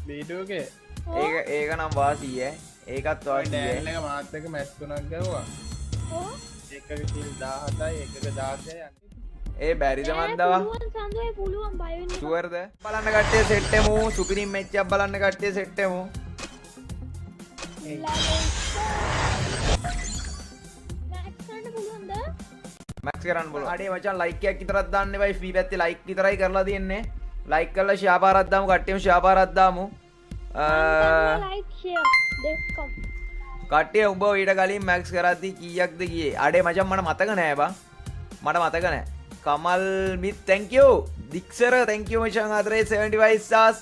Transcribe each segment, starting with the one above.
බීටුවගේ ඒක නම් වාසී ඈ. ඒකත් වාසී ඈ. ඩෑන් එක මාත් එක්ක මැච් තුනක් ගැහුවා. එකක කිල් 17යි එකක 16යි ඒ බැරිද මන්දවා? පුළුවන් බය වෙන්න එපා. ෂුවර්ද? බලන්න කට්ටිය සෙට් එමු. සුපිරිම් මැච් එකක් බලන්න කට්ටිය සෙට් එමු. මැක්ස් කරන්න බලන්න. අනේ මචං ලයික් එකක් විතරක් දාන්න එපා. ෆ්‍රී පැත්තේ ලයික් විතරයි කරලා තියෙන්නේ. ලයික් කරලා ෂෙයා පාරක් දාමු. කට්ටියම ෂෙයා පාරක් දාමු. කට්ටිය උඹ ඊට කලින් මැක්ස් කරද්දි කීයක්ද ගියේ? අඩේ මචං මට මතක නෑ බං. මට මතක නෑ. Kamal මිත් thank you. දික්සර thank you මචං අතරේ 75 stars.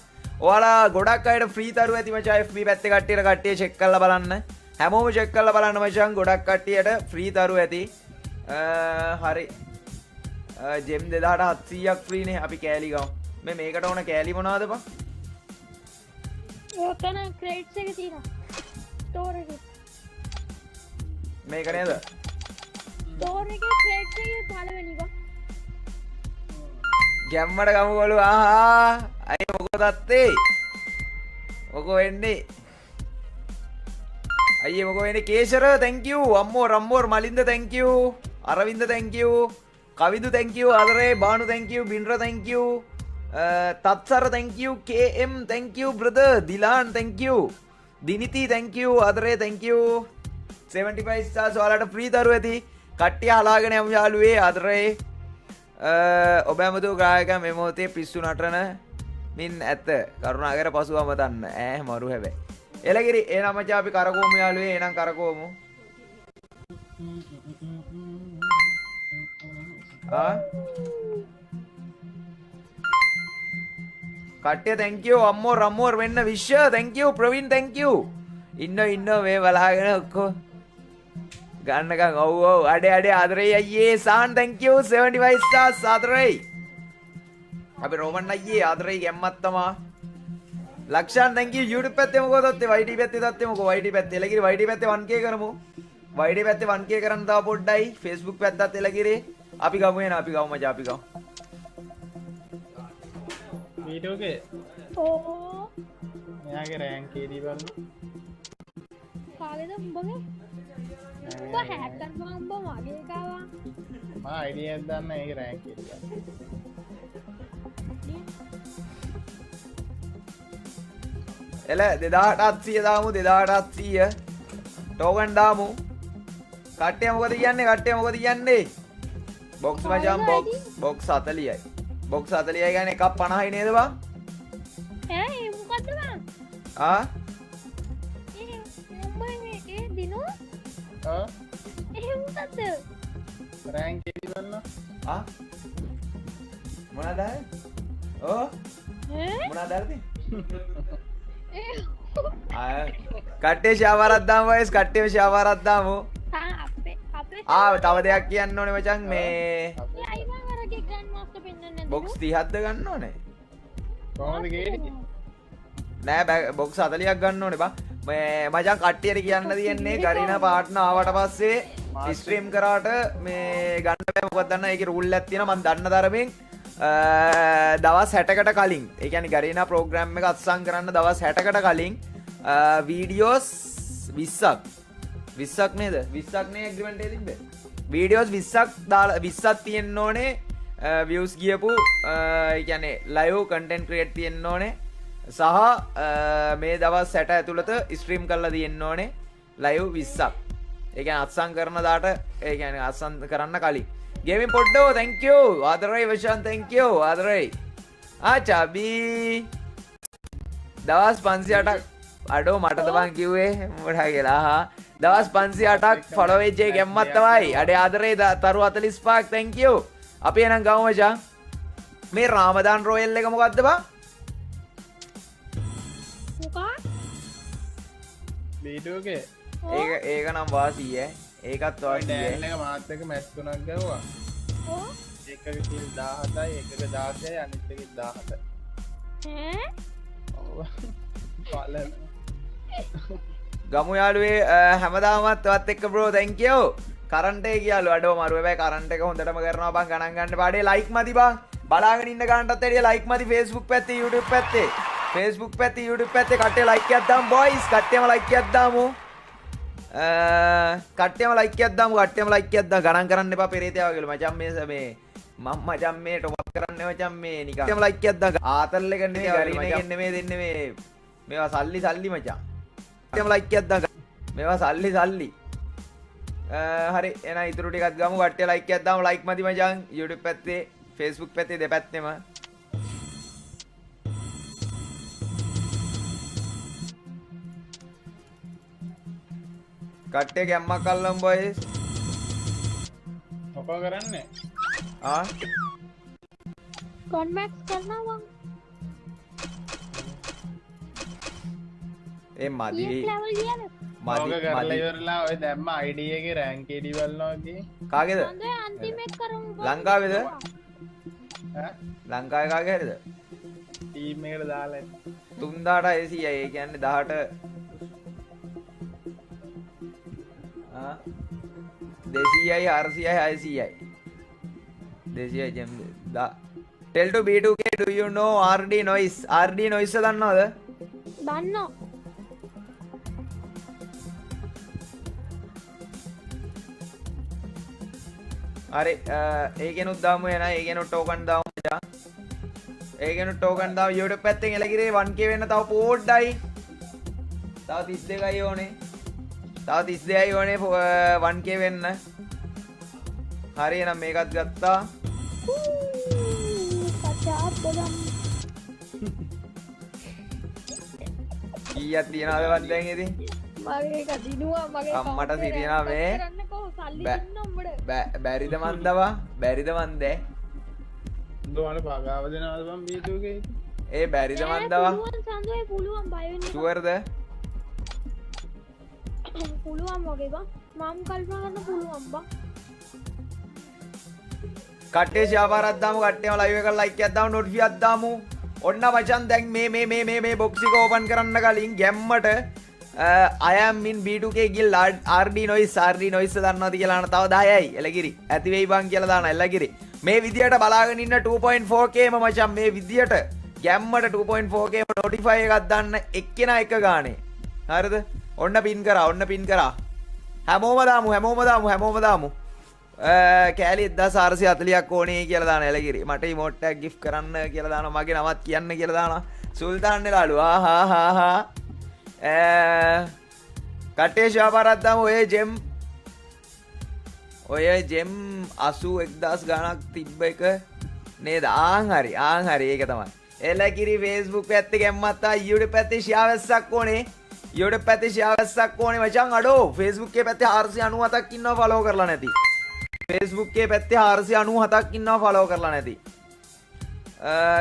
ඔයාලා ගොඩක් අයට ෆ්‍රී තරු ඇති මචං FB පැත්තේ කට්ටිය චෙක් කරලා බලන්න. හැමෝම චෙක් කරලා බලන්න මචං ගොඩක් කට්ටියට ෆ්‍රී තරු ඇති. හරි. ජෙම් 2700ක් ෆ්‍රී නේ අපි කෑලි ගමු. මේකට ඕන කෑලි මොනවද බං? ඕකන ක්‍රෙඩිට්ස් එක තියෙනවා. ස්ටෝර් එකේ. මේක නේද? ස්ටෝර් එකේ ක්‍රෙඩිට්ස් එකේ පළවෙනි එක. ගැම්මට ගමු බලු ආහා. අයි මොකෝ තත්තේ? මොකෝ වෙන්නේ? අයියේ මොකෝ වෙන්නේ? කේශර thank you. අම්මෝ රම්මෝර් Malinda thank you. Aravinda thank you. කවිදු thank you. ආදරේ බානු thank you. බින්ද්‍ර thank you. තත්සර thank you. KM thank you brother. Dilan thank you. Dinithi thank you. ආදරේ thank you. 75 stars ඔයාලට ෆ්‍රී තරු ඇති. කට්ටිය හලාගෙන යමු යාළුවේ ආදරේ. ඔබ ඇමතු ගායකයා මේ මොහොතේ පිස්සු නටන මින් ඇත. කරුණාකර පසුව අමතන්න. ඈ මරු හැබැයි. එලගිරි එහෙනම් මචං අපි කරකෝමු යාළුවේ. එහෙනම් කරකෝමු. කට්ටිය thank you. අම්මෝ රම්මෝර් වෙන්න විශ්ව thank you. Praveen thank you. ඉන්න මේ බලාගෙන ඔක්කොම ගන්නකම් ඔව් අඩේ ආදරේ අයියේ සාන් thank you 75 stars ආදරේ. අපි රෝමන් අයියේ ආදරේ ගැම්මත් තමා. ලක්ෂාන් thank you YouTube පැත්තේ මොකද තත්ත්වේ? YT පැත්තේ තත්ත්වේ මොකෝ? YT පැත්තේ එලගිරි YT පැත්තේ 1k කරමු. YT පැත්තේ 1k කරන්න තව පොඩ්ඩයි. Facebook පැත්තත් එලගිරි. අපි ගමු එන අපි ගමු මචං අපි ගමු. බීටුවගේ ඕ මෙයාගේ රෑන්ක් කීදී බලන්න. කාගේද උඹගේ? උඹ හැක් කරනවා උඹ මගේ කාවා. මම අයිඩියා එකක් දාන්න ඒක රෑන්ක් කීදී බලන්න. එල 2800 දාමු 2800 ටෝකන් දාමු. කට්ටිය මොකද කියන්නේ? බොක්ස් මචං බොක්ස් 40යි. බොක්ස් 40යි කියන්නේ එකක් 50යි නේද බං? ඈ මොකද්ද බං? ආ? ඒ දිනු? මොකද්ද? රෑන්ක් කීදී බලන්න. ආ? මොනවද? ඕ? මොනවද අරදී? කට්ටිය ෂාවරක් දාමු වයිස් කට්ටිය ෂාවරක් දාමු. තව දෙයක් කියන්න ඕනේ මචං මේ බොක්ස් 30ක්ද ගන්න ඕනේ? කොහොමද ගේන්නේ? නෑ බොක්ස් 40ක් ගන්න ඕනේ බං. මේ මචං කට්ටියට කියන්න තියෙන්නේ ගරිනා පාර්ට්නර් ආවට පස්සේ ස්ට්‍රීම් කරාට මේ ගන්න බෑ. මොකද දන්නා ඒකේ රූල් එකක් තියෙනවා මම දන්න තරමින්. දවස් 60කට කලින් ඒ කියන්නේ ගරීනා ප්‍රෝග්‍රෑම් එක අත්සන් කරන්න දවස් 60කට කලින් වීඩියෝස් 20ක් නේද 20ක් නේ ඇග්‍රීමන්ට් එකේ තිබ්බේ වීඩියෝස් 20ක් දාලා 20ක් තියෙන්න ඕනේ views ගියපු ඒ කියන්නේ live content create තියෙන්න ඕනේ සහ මේ දවස් 60 ඇතුළත ස්ට්‍රීම් කරලා තියෙන්න ඕනේ live 20ක් ඒ කියන්නේ අත්සන් කරන දාට ඒ කියන්නේ අත්සන් කරන්න කලින් Gaming Poddo, thank you. Adrai Vashan, thank you. Adrai. Chabi. දවස් 500ක් අඩෝ මට තමන් කිව්වේ මොකටද කියලා. දවස් 500ක් ෆලෝ වෙච්ච එක ගැම්මක් තමයි. අඩේ ආදරේ තරු 45ක් thank you. අපි එහෙනම් ගමු මචං. මේ රාමදාන් රොයල් එක මොකද්ද බං? මොකක්? බීටුවගේ ඒක නම් වාසී ඈ. ඒකත් වාසී ඈ. ඩෑන් එක මාත් එක්ක මැච් තුනක් ගැහුවා. ඕ එකක කිල් 17යි එකක 16යි අනිත් එකේ 17. ඈ ඔව්. බලන්න. ගමු යාළුවේ හැමදාමත් ඔයත් එක්ක බ්‍රෝ thank you. කරන්ට් එක කියාලු අඩෝ මරු හැබැයි කරන්ට් එක හොඳටම කරනවා බං ගණන් ගන්න පාඩේ ලයික් මදි බං. බලාගෙන ඉන්න ගන්නටත් එළිය ලයික් මදි Facebook පැත්තේ YouTube පැත්තේ. Facebook පැත්තේ YouTube පැත්තේ කට්ටිය like එකක් දාමු boys. කට්ටියම like එකක් දාමු. කට්ටියම like එකක් දාමු. කට්ටියම like එකක් දාමු. ගණන් කරන්න එපා පෙරේතයා වගේලු. මචං මේ මම මචං මේ ටොප් අප් කරන්න මචං මේ නිකන්. කට්ටියම like එකක් දාමු. ආතල් එක නෙමෙයි ගරින එකෙන් නෙමෙයි දෙන්නේ මේ මේවා සල්ලි මචං. කට්ටියම like එකක් දාමු. මේවා සල්ලි. හරි එහෙනම් ඉතුරු ටිකක් ගමු. කට්ටිය like එකක් දාමු. like මදි මචං. YouTube පැත්තේ Facebook පැත්තේ දෙපැත්තෙම කට්ටිය ගැම්මක් අල්ලමු boys. මොකෝ කරන්නේ? කොන්මැක්ස් කරනවා ඒ මදි ලෙවල් ගියද මොකෝ කරලා ඉවරලා ඔය දැම්ම ID එකේ රෑන්ක් AD බලනවා කි. කාගේද? හොඳයි අන්තිම එක කරමු ලංකාවේද? ඈ ලංකාවේ කාගේ හරිද? ටීම් එකට දාලා 3600යි. ඒ කියන්නේ 18 200යි 400යි 600යි 200යි gem tell to B2K do you know RD noise දන්නවද? දන්නෝ හරි ඒකෙනුත් දාමු එන ඒකෙනුත් ටෝකන් දාමු මචං. ඒකෙනුත් ටෝකන් දාමු. YouTube පැත්තෙන් එලගිරේ 1k වෙන්න තව පොඩ්ඩයි. තව 32යි ඕනේ. තව 32යි ඕනේ 1k වෙන්න. හරි එහෙනම් මේකත් ගත්තා. කචා බොලම් කීයක් තියනවද වත් දැන් ඉතින්? මගේ එක දිනුවා මගේ අම්මට සිරියනා මේ කරන්නකෝ සල්ලි දෙන්න උඹට බැරිද මන්දවා? බැරිද මන්දේ? දුවන පගාව දෙනවද බම් B2K? ඒ බැරිද මන්දවා? පුළුවන් සඳුවේ පුළුවන් බය වෙන්න ෂුවර්ද? පුළුවන් වගේ බං මම කල්පනා කරන්න පුළුවන් බං කට්ටිය ෂාපාරක් දාමු. කට්ටියම ලයිව් එකට ලයික් එකක් දාමු. නොටිෆි එකක් දාමු. ඔන්න මචන් දැන් මේ බොක්ස් එක ඕපන් කරන්න කලින් ගැම්මට I am in B2K ගිහලා RD noise දන්නවද කියලා අහන තව 10යි එලගිරි ඇති වෙයි බං කියලා දාන එලගිරි මේ විදියට බලාගෙන ඉන්න 2.4k ම මචන් මේ විදියට ගැම්මට 2.4k ම notify එකක් දාන්න එක්කෙනා එක ගානේ හරිද ඔන්න පින් කරා හැමෝම දාමු කෑලි 1440ක් ඕනේ කියලා දාන එලගිරි මට ඉමෝට් එකක් gift කරන්න කියලා දානවා මගේ නමත් කියන්න කියලා දානවා සුල්තාන් නෙලාලු ආහා කට්ටිය ෂාපාරක් දාමු ඔය ජෙම් 81000 ගණක් තිබ්බ එක නේද ආන් හරි ඒක තමයි එලගිරි Facebook පැත්තේ ගැම්මත් ආ YouTube පැත්තේ ෂෙයා වැස්සක් ඕනේ YouTube පැත්තේ ෂෙයා වැස්සක් ඕනේ මචං අඩෝ Facebook එකේ පැත්තේ 497ක් ඉන්නවා ෆලෝ කරලා නැති Facebook එකේ පැත්තේ 497ක් ඉන්නවා ෆලෝ කරලා නැති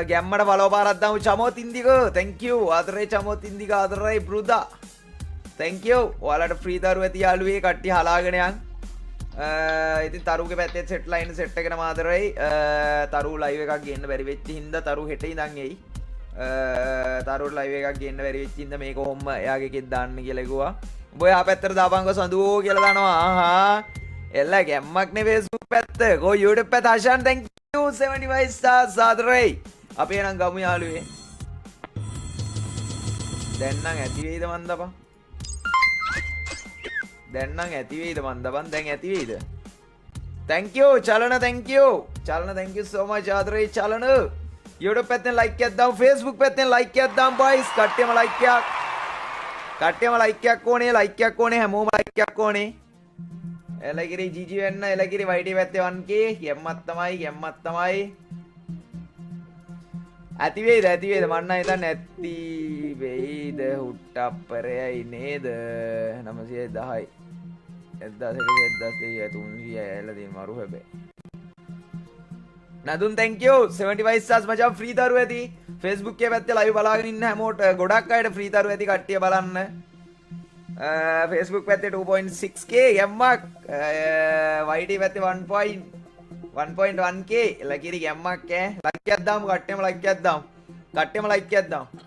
ගැම්මට ෆලෝ පාරක් දාමු චමෝත් ඉන්දික thank you ආදරේ චමෝත් ඉන්දික ආදරේ බ්‍රුදා thank you ඔයාලට ෆ්‍රී තරු ඇති යාළුවේ කට්ටිය හලාගෙන යන් ඉතින් තරුගේ පැත්තේ සෙට් ලයින් සෙට් එකකට මාදරයි තරු ලයිව් එකක් ගේන්න බැරි වෙච්ච හින්දා තරු හෙට ඉඳන් එයි තරුට ලයිව් එකක් ගේන්න බැරි වෙච්ච හින්දා මේක කොහොම එයාගේ එකෙත් දාන්න කියලා කිව්වා උඹ එහා පැත්තට දාපන්කො සඳුවෝ කියලා දානවා ආහා එල්ල ගැම්මක් නේ Facebook පැත්ත කෝ YouTube පැත්ත අශාන් thank you 75 stars ආදරේ අපි එනම් ගමු යාළුවේ දැන් නම් ඇති වෙයිද මන්දපා දැන් ඇති වෙයිද thank you චලන thank you so much ආදරේ චලන YouTube පැත්තෙන් like එකක් දාමු Facebook පැත්තෙන් like එකක් දාමු boys කට්ටියම like එකක් ඕනේ හැමෝම like එකක් ඕනේ එලගිරි ජීජි වෙන්න එලගිරි වයිටි පැත්තේ 1k ගැම්මත් තමයි ඇති වේද මන්න හිතන්නේ ඇති වෙයිද හුට්ටප්පරයයි නේද 910යි 1300 ඇලදී මරු හැබැයි නදුන් thank you 75 stars මචං ෆ්‍රී තරු ඇති Facebook එකේ පැත්තේ live බලාගෙන ඉන්න හැමෝට ගොඩක් අයට ෆ්‍රී තරු ඇති කට්ටිය බලන්න Facebook පැත්තේ 2.6k ගැම්මක් YT පැත්තේ 1.1k ලකිරි ගැම්මක් like එකක් දාමු කට්ටියම like එකක් දාමු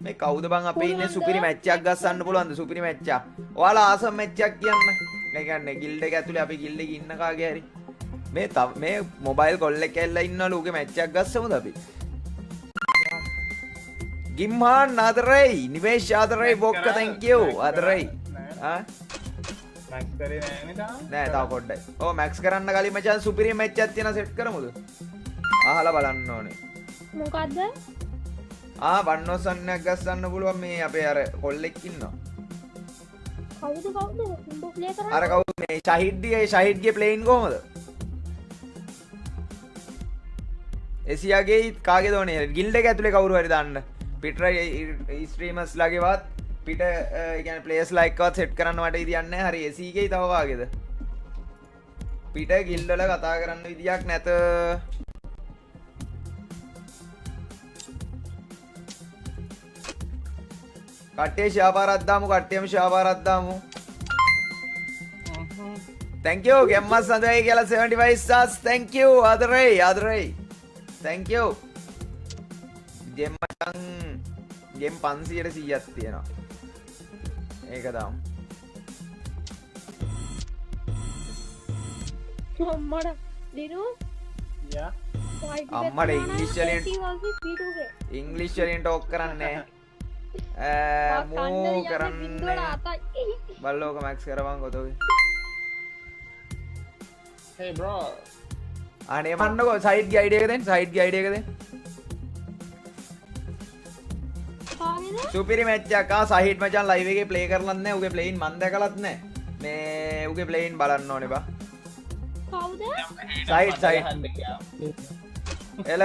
මේ කවුද බං අපේ ඉන්නේ සුපිරි මැච් එකක් ගස්සන්න පුළුවන්ද සුපිරි මැච් එකක් ඔයාලා ආසම් මැච් එකක් කියන්න මේ කියන්නේ ගිල්ඩ් එක ඇතුලේ අපි ගිල්ඩ් එකේ ඉන්න කාගේ හරි මේ මොබයිල් කොල් එකේ ඇල්ලලා ඉන්නවලු උගේ මැච් එකක් ගස්සමුද අපි ගිම්හාන් ආදරෙයි නිවේෂ් ආදරෙයි බොක්ක thank you ආදරෙයි ආ මැක්ස් කරේ නෑනේ තාම. නෑ තව පොඩ්ඩයි ඔව් මැක්ස් කරන්න කලින් මචං සුපිරියම් මැච් එකක් තියෙනවා සෙට් කරමුද අහලා බලන්න ඕනේ මොකද්ද? වන්නෝසන්නයක් ගස්සන්න පුළුවන් මේ අපේ අර කොල්ලෙක් ඉන්නවා කවුද උඹ ප්ලේ කරන්නේ? අර කවුද මේ ෂහිඩ්ගේ ප්ලේන් කොහමද එසියාගේ කාගේ දෝනේ ගිල්ඩ් එක ඇතුලේ කවුරු හරි දාන්න පිටර ස්ට්‍රීමර්ස් ලාගේවත් පිට කියන්නේ ප්ලේයර්ස් ලා එක්කවත් සෙට් කරන්න මට විදියක් නැහැ හරි එසීගේ තව කාගේද පිට ගිල්ඩ් වල කතා කරන්න විදියක් නැත කට්ටිය ශාපාරක් දාමු කට්ටියම ශාපාරක් දාමු thank you ගෙම්මස් සඳයි කියලා 75 stars thank you ආදරෙයි thank you ගෙම් මචං ගෙම් 500ක් තියෙනවා ඒක දාමු අම්මඩ දිනු යා අම්මට ඉංග්ලිෂ් වලින් ටෝක් කරන්නේ මූ කරන්නේ බල්ලෝක මැක්ස් කරවන් ගොතෝගේ hey bro අනේ මන්නකෝ සයිඩ් ගේ අයිඩියා එක දෙන්න සයිඩ් ගේ අයිඩියා එක දෙන්න සුපිරි මැච් එකක් සහිඩ් මචං ලයිව් එකේ ප්ලේ කරලත් නැහැ උගේ ප්ලේයින් මන් දැකලත් නැහැ මේ උගේ ප්ලේයින් බලන්න ඕනේ බා කවුද? සයිඩ් එල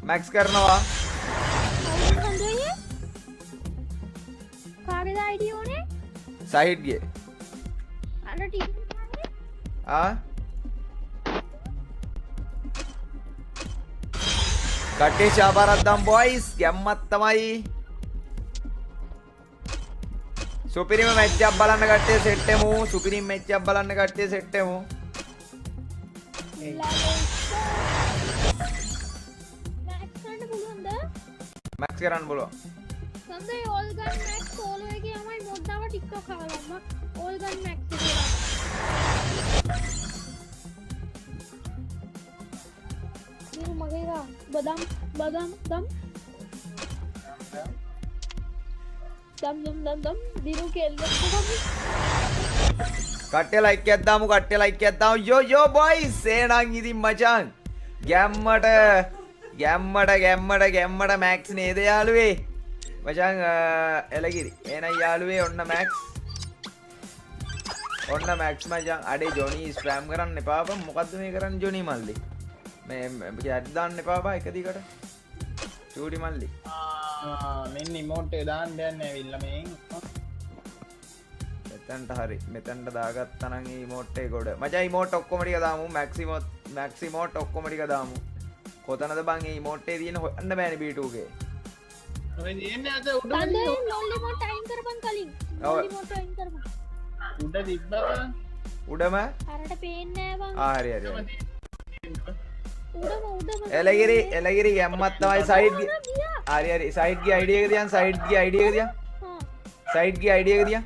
මැක්ස් කරනවා කාගේද අයිඩිය ඕනේ? සයිඩ් ගේ අර ටීම් කට්ටිය ශාපාරක් දාමු බොයිස් ගැම්මත් තමයි සුපිරිම මැච් එකක් බලන්න කට්ටිය සෙට් එමු සුපිරිම මැච් එකක් බලන්න කට්ටිය සෙට් එමු මැක්ස් කරන්න පුළුවන් සන්දේ ඕල් ගන් මැක්ස් සෝලෝ එකේ යමයි මොද්දාව ටිකක් හවලම්ම ඕල් ගන් මැක්ස් එකේ දිනු මගේවා බදම් දම් දිනු කෙල්ල කට්ටිය ලයික් එකක් දාමු කට්ටිය ලයික් එකක් දාමු යෝ බොයිස් එහෙනම් ඉතින් මචං ගැම්මට මැක්ස් නේද යාළුවේ මචං එලගිරි එහෙනම් යාළුවේ ඔන්න මැක්ස් මචං අඩේ ජොනි ස්පෑම් කරන්න එපා බං මොකද්ද මේ කරන්නේ ජොනි මල්ලි මේ ඇඩ් දාන්න එපා බා එක දිගට චූටි මල්ලි මෙන්න ඉමෝට් එක දාන්න යන්නේ ඇවිල්ලා මේන් මෙතන්ට දාගත්තා නම් ඉමෝට් එක ගොඩ මචං ඉමෝට් ඔක්කොම ටික දාමු මැක්ස් ඉමෝට් ඔක්කොම ටික දාමු කොතනද බං මේ ඉමෝට් එකේ තියෙන හොයන්න බෑනේ B2 ගේ ඔය දෙන්නේ අද සන්දේ ලොල් ඉමෝට් අයින් කරපන් කලින් ලොල් ඉමෝට් අයින් කරපන් උඩ තිබ්බා උඩම අරට පේන්නේ නෑ බං හරි උඩම එලගිරි ගැම්මත් තමයි සයිඩ් ගේ හරි සයිඩ් ගේ අයිඩියා එක දියන් සයිඩ් ගේ අයිඩියා එක දියන්